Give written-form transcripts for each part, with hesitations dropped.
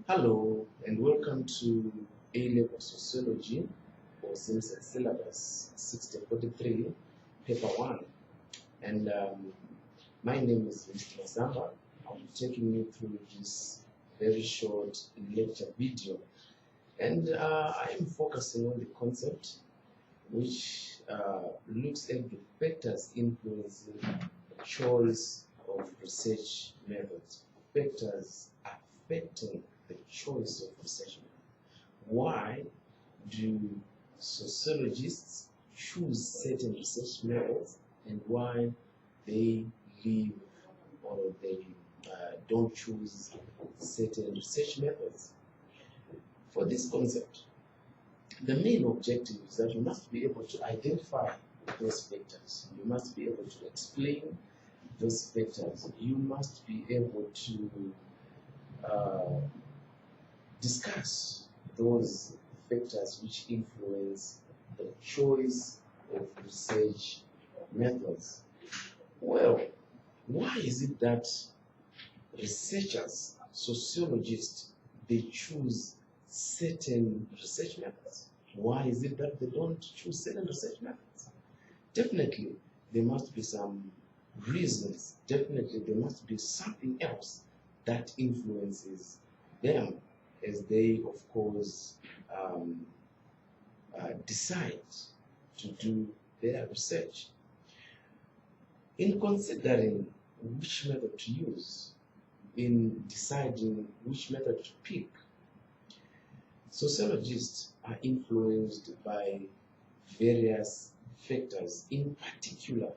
Hello and welcome to A-Level Sociology for Simpson Syllabus 1643, Paper 1. And my name is Mr. Mazamba. I'll be taking you through this very short lecture video. And I am focusing on the concept which looks at the factors influencing the choice of research methods, factors affecting the choice of research method. Why do sociologists choose certain research methods and why they leave or they don't choose certain research methods? For this concept, the main objective is that you must be able to identify those factors. You must be able to explain those factors. You must be able to discuss those factors which influence the choice of research methods. Well, why is it that researchers, sociologists, they choose certain research methods? Why is it that they don't choose certain research methods? Definitely, there must be some reasons. Definitely, there must be something else that influences them as they, of course, decide to do their research. In considering which method to use, in deciding which method to pick, sociologists are influenced by various factors, in particular,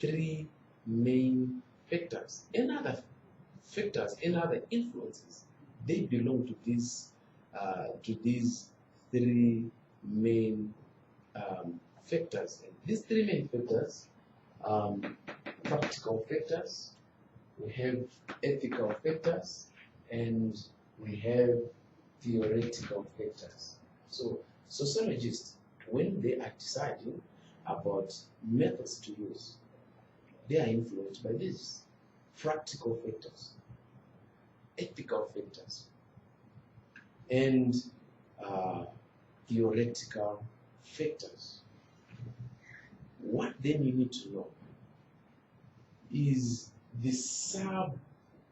three main factors and other factors and other influences. They belong to these three main factors. And these three main factors, practical factors, we have ethical factors, and we have theoretical factors. So sociologists, when they are deciding about methods to use, they are influenced by these practical factors, ethical factors, and theoretical factors. What then you need to know is the sub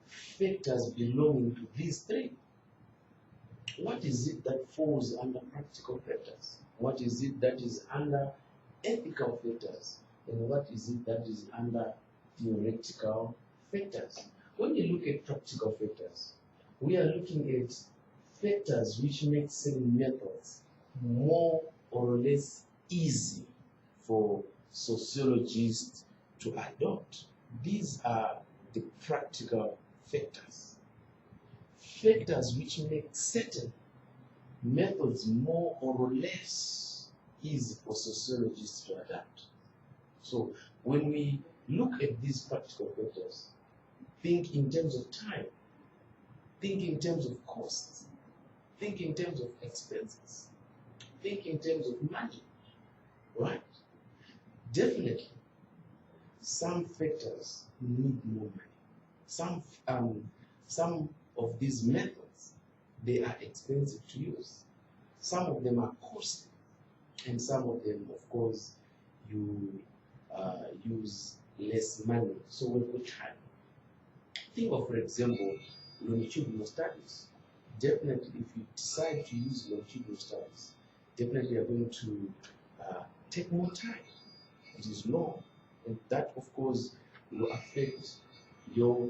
factors belonging to these three. What is it that falls under practical factors? What is it that is under ethical factors? And what is it that is under theoretical factors? When you look at practical factors, we are looking at factors which make certain methods more or less easy for sociologists to adopt. These are the practical factors. Factors which make certain methods more or less easy for sociologists to adapt. So when we look at these practical factors, think in terms of time, think in terms of costs, think in terms of expenses, think in terms of money, right? Definitely, some factors need more money. Some of these methods, they are expensive to use. Some of them are costly, and some of them, of course, you use less money. So when we try, think of, for example, longitudinal studies. Definitely, if you decide to use longitudinal studies, definitely you're going to take more time. It is long, and that, of course, will affect your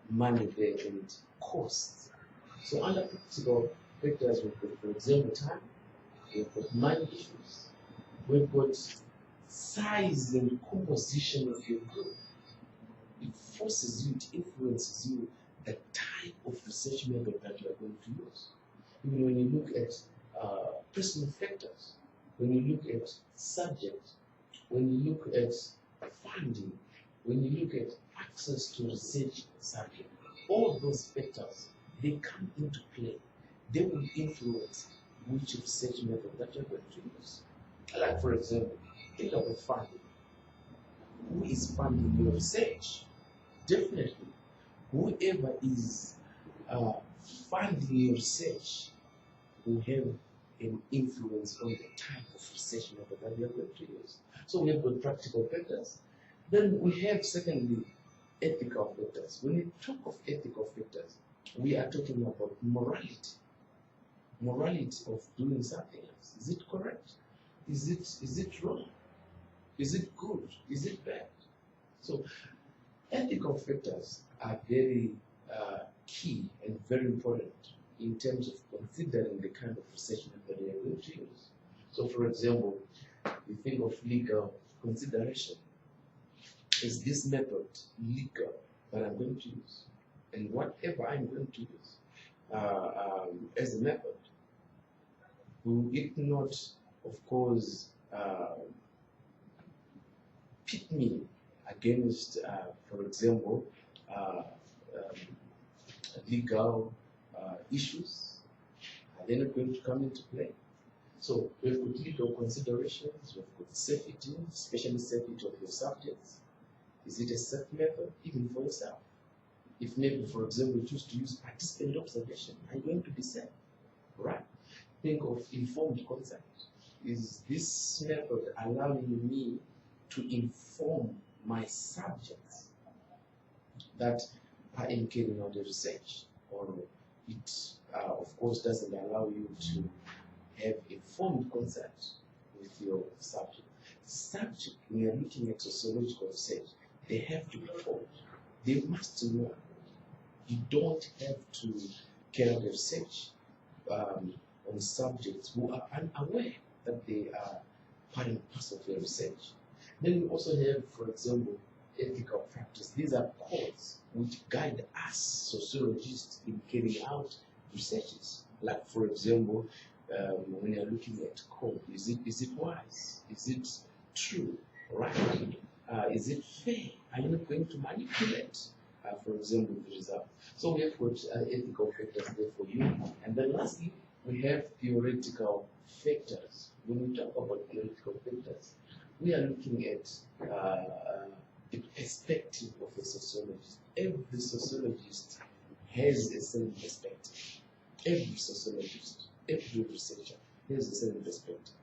money there and costs. So under practical factors, we've got, for example, time, we've got money issues, we've got size and composition of your group. It forces you, it influences you the type of research method that you are going to use. Even when you look at personal factors, when you look at subject, when you look at funding, when you look at access to research subject, all those factors, they come into play. They will influence which research method that you're going to use. Like, for example, think about funding. Who is funding your research? Definitely, whoever is funding your research will have an influence on the type of research method that we are going to use. So we have got practical factors. Then we have, secondly, ethical factors. When we talk of ethical factors, we are talking about morality. Morality of doing something else. Is it correct? Is it wrong? Is it good? Is it bad? So ethical factors are very key and very important in terms of considering the kind of research method we are going to use. So for example, you think of legal consideration. Is this method legal that I'm going to use? And whatever I'm going to use as a method, will it not, of course, pit me against, for example, legal issues? Are they not going to come into play? So we've got legal considerations, we've got safety, especially safety of your subjects. Is it a safe method, even for yourself? If maybe, for example, you choose to use participant observation, are you going to be safe? Right? Think of informed consent. Is this method allowing me to inform my subjects that are in carrying out the research? Or it, of course, doesn't allow you to have informed consent with your subject. Subject, when you're looking at sociological research, they have to be informed. They must know. You don't have to carry out research on subjects who are unaware that they are part and parcel of your research. Then we also have, for example, ethical factors. These are codes which guide us sociologists in carrying out researches. Like, for example, when you're looking at code, is it wise? Is it true? Right? Is it fair? Are you not going to manipulate, for example, the result? So we have got ethical factors there for you. And then lastly, we have theoretical factors. When we talk about theoretical factors, we are looking at the perspective of a sociologist. Every sociologist has a certain perspective. Every sociologist, every researcher has a certain perspective.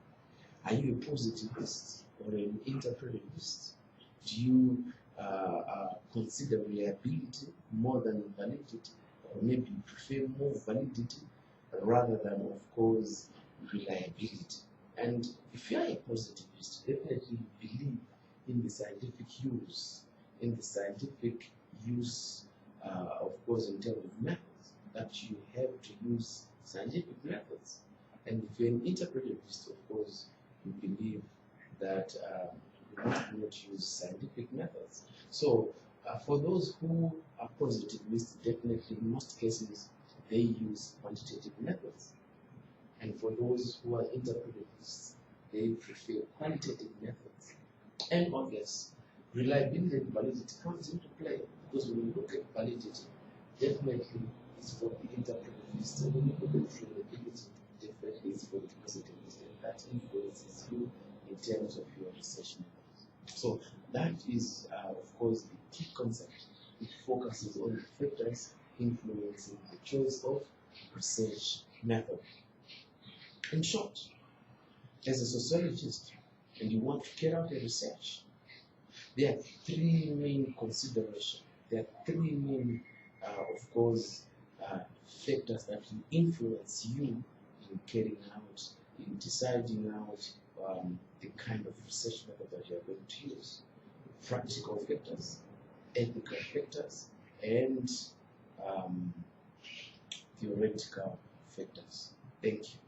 Are you a positivist or an interpretivist? Do you consider reliability more than validity, or maybe you prefer more validity rather than, of course, reliability? And if you are a positivist, definitely believe in the scientific use, of course, in terms of methods, that you have to use scientific methods. And if you're an interpretivist, of course, you believe that you must not use scientific methods. So for those who are positivists, definitely in most cases, they use quantitative methods. And for those who are interpretivists, they prefer qualitative methods. And obvious, reliability and validity comes into play, because when you look at validity, definitely it's for the interpretivist, and when you look at reliability, definitely it's for the positivist, and that influences you in terms of your research methods. So that is, of course, the key concept. It focuses on the factors influencing the choice of research method. In short, as a sociologist, and you want to carry out a research, there are three main considerations. There are three main, of course, factors that will influence you in carrying out, in deciding out the kind of research method that you are going to use. Practical factors, ethical factors, and theoretical factors. Thank you.